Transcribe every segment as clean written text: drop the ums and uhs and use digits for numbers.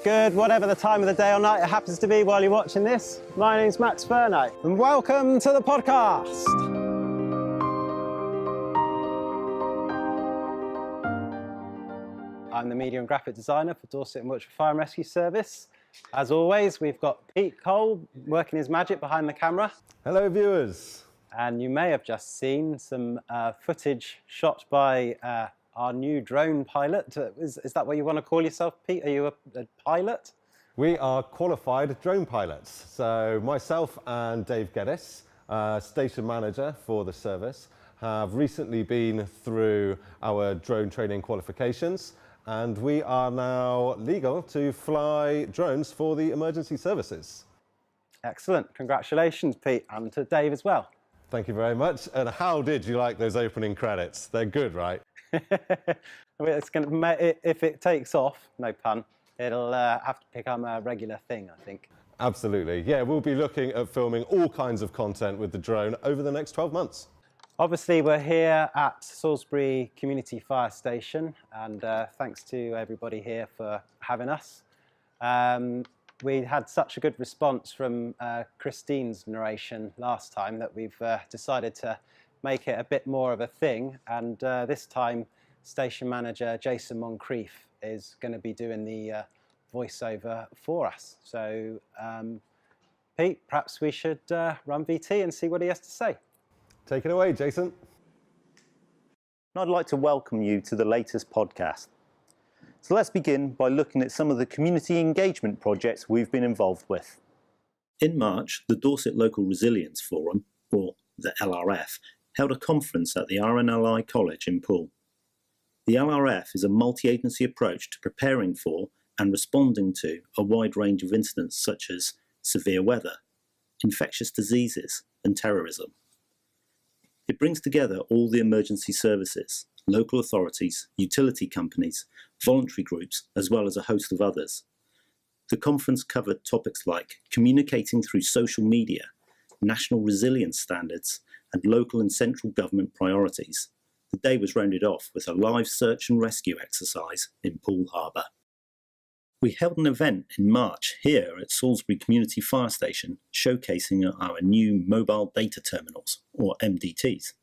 good, whatever the time of the day or night it happens to be while you're watching this. My name's Max Furno, and welcome to the podcast. I'm the media and graphic designer for Dorset and Wiltshire Fire and Rescue Service. As always, we've got Pete Cole working his magic behind the camera. Hello, viewers. And you may have just seen some footage shot by our new drone pilot. Is that what you want to call yourself, Pete? Are you a pilot? We are qualified drone pilots. So myself and Dave Geddes, station manager for the service, have recently been through our drone training qualifications, and we are now legal to fly drones for the emergency services. Excellent. Congratulations, Pete, and to Dave as well. Thank you very much. And how did you like those opening credits? They're good, right? I mean, it's going to, if it takes off, no pun, it'll have to become a regular thing, I think. Absolutely. Yeah, we'll be looking at filming all kinds of content with the drone over the next 12 months. Obviously, we're here at Salisbury Community Fire Station, and thanks to everybody here for having us. We had such a good response from Christine's narration last time that we've decided to make it a bit more of a thing, and this time station manager Jason Moncrief is going to be doing the voiceover for us. So Pete, perhaps we should run VT and see what he has to say. Take it away, Jason. I'd like to welcome you to the latest podcast. So let's begin by looking at some of the community engagement projects we've been involved with. In March, the Dorset Local Resilience Forum, or the LRF, held a conference at the RNLI College in Poole. The LRF is a multi-agency approach to preparing for and responding to a wide range of incidents such as severe weather, infectious diseases, and terrorism. It brings together all the emergency services, local authorities, utility companies, voluntary groups, as well as a host of others. The conference covered topics like communicating through social media, national resilience standards, and local and central government priorities. The day was rounded off with a live search and rescue exercise in Poole Harbour. We held an event in March here at Salisbury Community Fire Station showcasing our new mobile data terminals, or MDTs.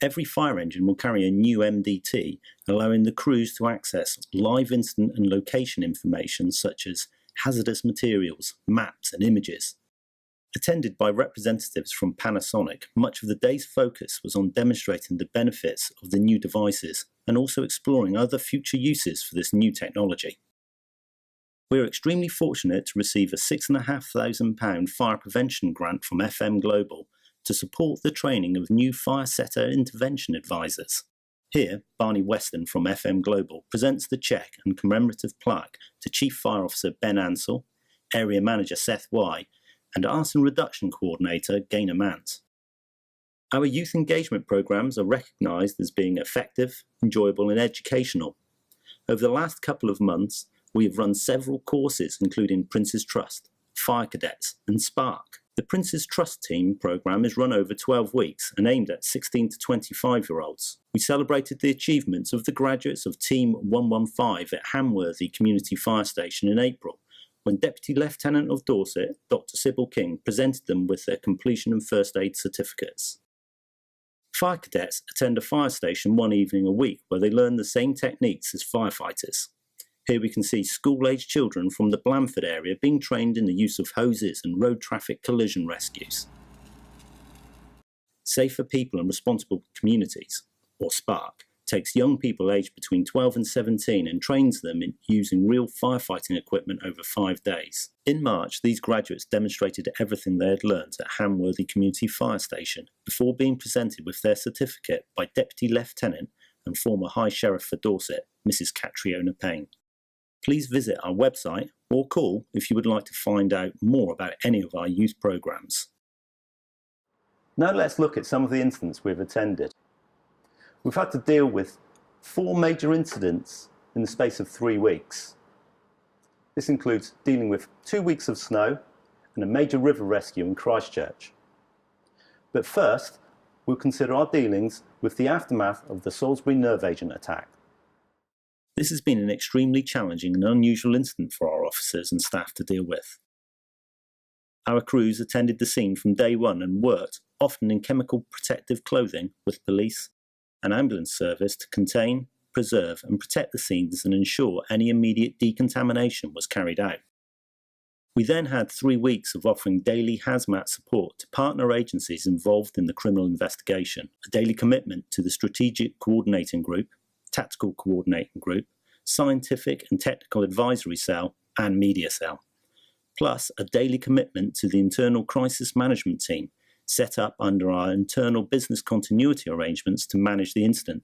Every fire engine will carry a new MDT, allowing the crews to access live incident and location information such as hazardous materials, maps and images. Attended by representatives from Panasonic, much of the day's focus was on demonstrating the benefits of the new devices and also exploring other future uses for this new technology. We are extremely fortunate to receive a £6,500 fire prevention grant from FM Global to support the training of new fire setter intervention advisors. Here, Barney Weston from FM Global presents the cheque and commemorative plaque to Chief Fire Officer Ben Ansell, Area Manager Seth Y, and Arson Reduction Coordinator Gaynor Mant. Our youth engagement programmes are recognised as being effective, enjoyable and educational. Over the last couple of months, we have run several courses including Prince's Trust, Fire Cadets and Spark. The Prince's Trust Team programme is run over 12 weeks and aimed at 16 to 25-year-olds. We celebrated the achievements of the graduates of Team 115 at Hamworthy Community Fire Station in April, when Deputy Lieutenant of Dorset, Dr. Sybil King, presented them with their completion and first aid certificates. Fire cadets attend a fire station one evening a week where they learn the same techniques as firefighters. Here we can see school-aged children from the Blandford area being trained in the use of hoses and road traffic collision rescues. Safer People and Responsible Communities, or SPARK, takes young people aged between 12 and 17 and trains them in using real firefighting equipment over 5 days. In March, these graduates demonstrated everything they had learnt at Hamworthy Community Fire Station before being presented with their certificate by Deputy Lieutenant and former High Sheriff for Dorset, Mrs. Catriona Payne. Please visit our website or call if you would like to find out more about any of our youth programmes. Now let's look at some of the incidents we've attended. We've had to deal with 4 major incidents in the space of 3 weeks. This includes dealing with 2 weeks of snow and a major river rescue in Christchurch. But first, we'll consider our dealings with the aftermath of the Salisbury nerve agent attack. This has been an extremely challenging and unusual incident for our officers and staff to deal with. Our crews attended the scene from day one and worked, often in chemical protective clothing, with police and ambulance service to contain, preserve and protect the scenes and ensure any immediate decontamination was carried out. We then had 3 weeks of offering daily hazmat support to partner agencies involved in the criminal investigation, a daily commitment to the Strategic Coordinating Group, Tactical Coordinating Group, Scientific and Technical Advisory Cell and Media Cell, plus a daily commitment to the Internal Crisis Management Team set up under our internal business continuity arrangements to manage the incident,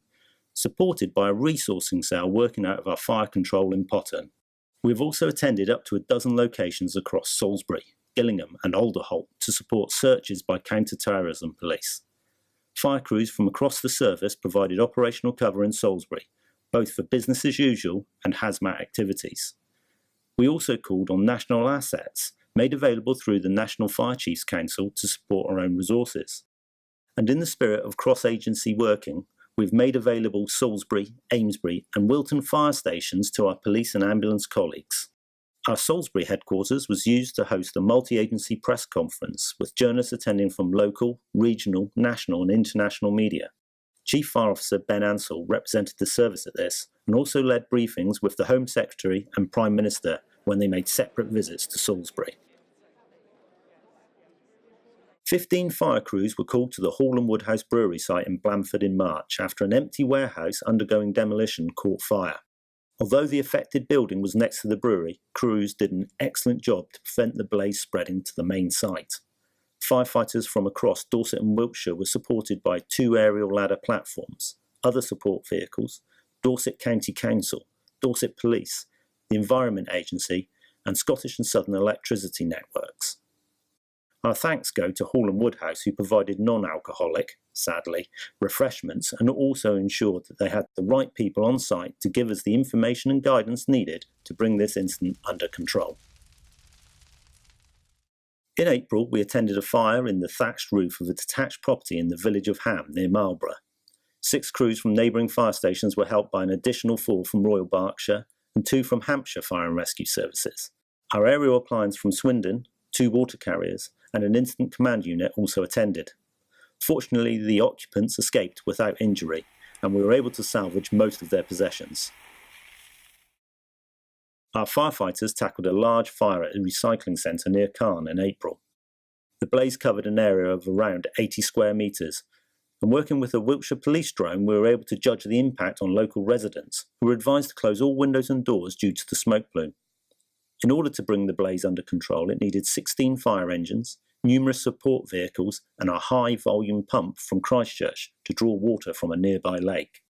supported by a resourcing cell working out of our fire control in Pottern. We have also attended up to a dozen locations across Salisbury, Gillingham and Alderholt to support searches by counter-terrorism police. Fire crews from across the service provided operational cover in Salisbury, both for business as usual and hazmat activities. We also called on national assets made available through the National Fire Chiefs Council to support our own resources. And in the spirit of cross-agency working, we've made available Salisbury, Amesbury and Wilton fire stations to our police and ambulance colleagues. Our Salisbury headquarters was used to host a multi-agency press conference with journalists attending from local, regional, national and international media. Chief Fire Officer Ben Ansell represented the service at this and also led briefings with the Home Secretary and Prime Minister when they made separate visits to Salisbury. 15 fire crews were called to the Hall and Woodhouse brewery site in Blandford in March after an empty warehouse undergoing demolition caught fire. Although the affected building was next to the brewery, crews did an excellent job to prevent the blaze spreading to the main site. Firefighters from across Dorset and Wiltshire were supported by 2 aerial ladder platforms, other support vehicles, Dorset County Council, Dorset Police, the Environment Agency and Scottish and Southern Electricity Networks. Our thanks go to Hall and Woodhouse, who provided non-alcoholic, sadly, refreshments and also ensured that they had the right people on site to give us the information and guidance needed to bring this incident under control. In April, we attended a fire in the thatched roof of a detached property in the village of Ham near Marlborough. 6 crews from neighbouring fire stations were helped by an additional 4 from Royal Berkshire and 2 from Hampshire Fire and Rescue Services. Our aerial appliance from Swindon, 2 water carriers and an incident command unit also attended. Fortunately, the occupants escaped without injury and we were able to salvage most of their possessions. Our firefighters tackled a large fire at a recycling centre near Caen in April. The blaze covered an area of around 80 square metres, and working with a Wiltshire police drone we were able to judge the impact on local residents, who were advised to close all windows and doors due to the smoke plume. In order to bring the blaze under control, it needed 16 fire engines, numerous support vehicles and a high-volume pump from Christchurch to draw water from a nearby lake.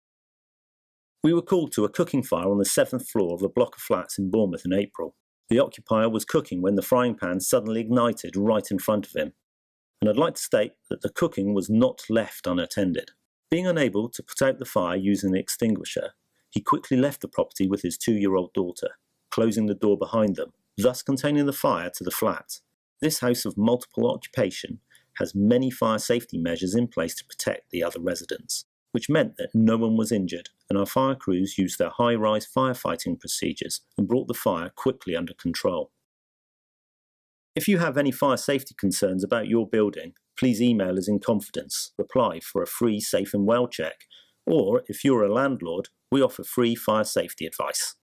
We were called to a cooking fire on the 7th floor of a block of flats in Bournemouth in April. The occupier was cooking when the frying pan suddenly ignited right in front of him. And I'd like to state that the cooking was not left unattended. Being unable to put out the fire using an extinguisher, he quickly left the property with his 2-year-old daughter, closing the door behind them, thus containing the fire to the flat. This house of multiple occupation has many fire safety measures in place to protect the other residents, which meant that no one was injured, and our fire crews used their high-rise firefighting procedures and brought the fire quickly under control. If you have any fire safety concerns about your building, please email us in confidence, apply for a free safe and well check, or if you're a landlord, we offer free fire safety advice.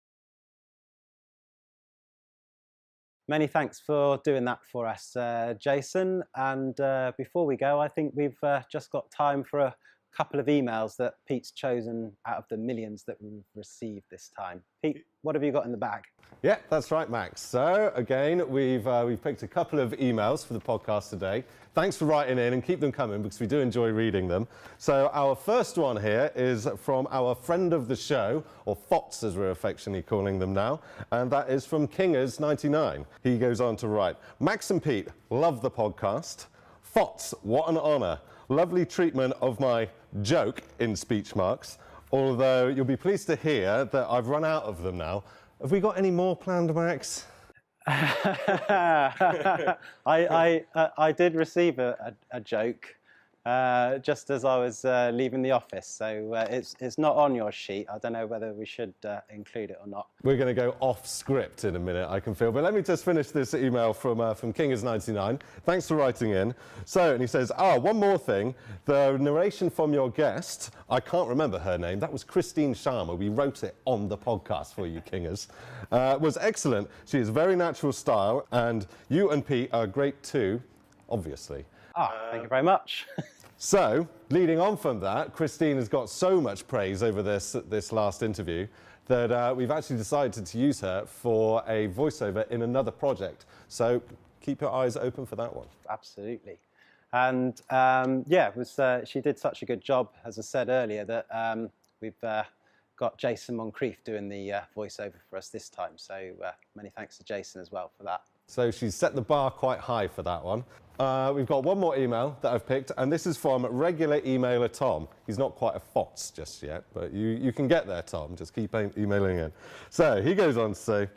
Many thanks for doing that for us, Jason. And before we go, I think we've just got time for a couple of emails that Pete's chosen out of the millions that we've received this time. Pete, what have you got in the bag? Yeah, that's right, Max. So again, we've picked a couple of emails for the podcast today. Thanks for writing in and keep them coming because we do enjoy reading them. So our first one here is from our friend of the show, or FOTS as we're affectionately calling them now, and that is from Kingers99. He goes on to write, Max and Pete, love the podcast. FOTS, what an honour. Lovely treatment of my joke, in speech marks, although you'll be pleased to hear that I've run out of them now. Have we got any more planned, Max? I did receive a joke, just as I was leaving the office. So it's not on your sheet. I don't know whether we should include it or not. We're going to go off script in a minute, I can feel. But let me just finish this email from Kingers99. Thanks for writing in. So, and he says, one more thing. The narration from your guest, I can't remember her name. That was Christine Sharma. We wrote it on the podcast for you, Kingers. Was excellent. She has very natural style. And you and Pete are great too, obviously. Thank you very much. So, leading on from that, Christine has got so much praise over this last interview that we've actually decided to use her for a voiceover in another project. So, keep your eyes open for that one. Absolutely. And she did such a good job, as I said earlier, that we've got Jason Moncrief doing the voiceover for us this time. So many thanks to Jason as well for that. So she's set the bar quite high for that one. We've got one more email that I've picked, and this is from regular emailer Tom. He's not quite a FOTS just yet, but you can get there, Tom. Just keep emailing in. So he goes on to say,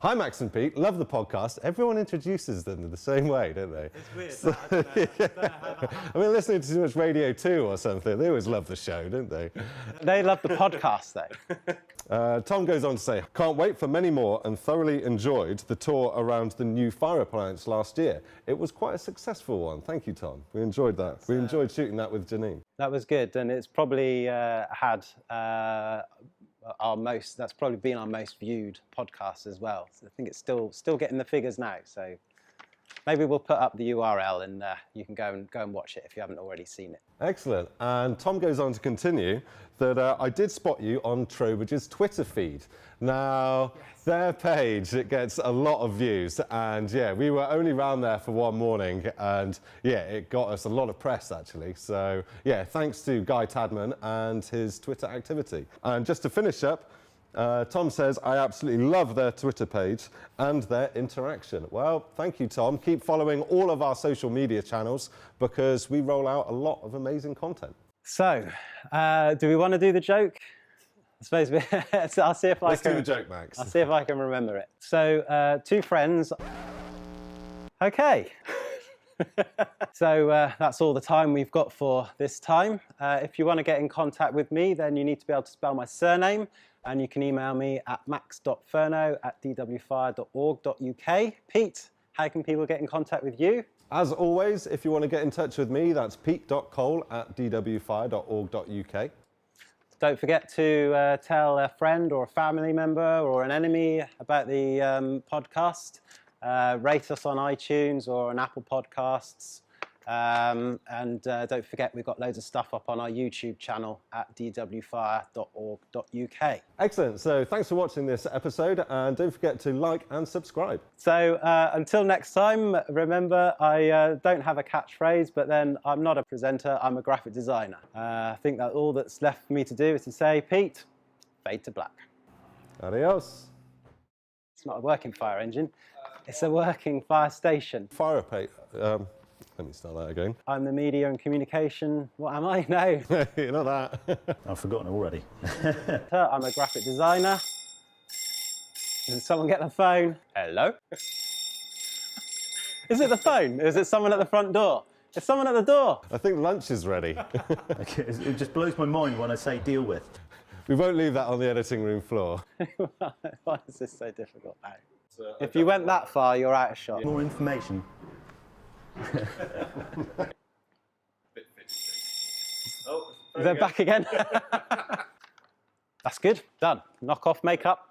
"Hi, Max and Pete. Love the podcast. Everyone introduces them in the same way, don't they?" It's weird. So, I mean, listening to too much Radio 2 or something, they always love the show, don't they? They love the podcast, though. Tom goes on to say, "Can't wait for many more and thoroughly enjoyed the tour around the new fire appliance last year. It was quite a successful one." Thank you, Tom. We enjoyed that. We enjoyed shooting that with Janine. That was good, and it's probably had that's probably been our most viewed podcast as well. So I think it's still getting the figures now. So maybe we'll put up the URL and you can go and watch it if you haven't already seen it. Excellent. And Tom goes on to continue that I did spot you on Trowbridge's Twitter feed. Now, their page, it gets a lot of views. And yeah, we were only round there for one morning. And yeah, it got us a lot of press, actually. So yeah, thanks to Guy Tadman and his Twitter activity. And just to finish up, Tom says, "I absolutely love their Twitter page and their interaction." Well, thank you, Tom. Keep following all of our social media channels because we roll out a lot of amazing content. So, do we want to do the joke? I suppose I'll see if Let's do the joke, Max. I'll see if I can remember it. So, two friends. Okay. So that's all the time we've got for this time. If you want to get in contact with me, then you need to be able to spell my surname, and you can email me at max.furno@dwfire.org.uk. Pete, how can people get in contact with you? As always, if you want to get in touch with me, that's pete.cole@dwfire.org.uk. Don't forget to tell a friend or a family member or an enemy about the podcast. Rate us on iTunes or on Apple Podcasts. And don't forget, we've got loads of stuff up on our YouTube channel at dwfire.org.uk. Excellent. So thanks for watching this episode, and don't forget to like and subscribe. So until next time, remember, I don't have a catchphrase, but then I'm not a presenter, I'm a graphic designer. I think that all that's left for me to do is to say, Pete, fade to black. Adios. It's not a working fire engine, it's a working fire station. Fire page. Let me start that again. I'm the media and communication. What am I? No. You know that. I've forgotten already. I'm a graphic designer. Did someone get the phone? Hello? Is it the phone? Is it someone at the front door? It's someone at the door. I think lunch is ready. It just blows my mind when I say deal with. We won't leave that on the editing room floor. Why is this so difficult now? If you went that far, you're out of shot. More information. They're back again. That's good. Done. Knock off makeup.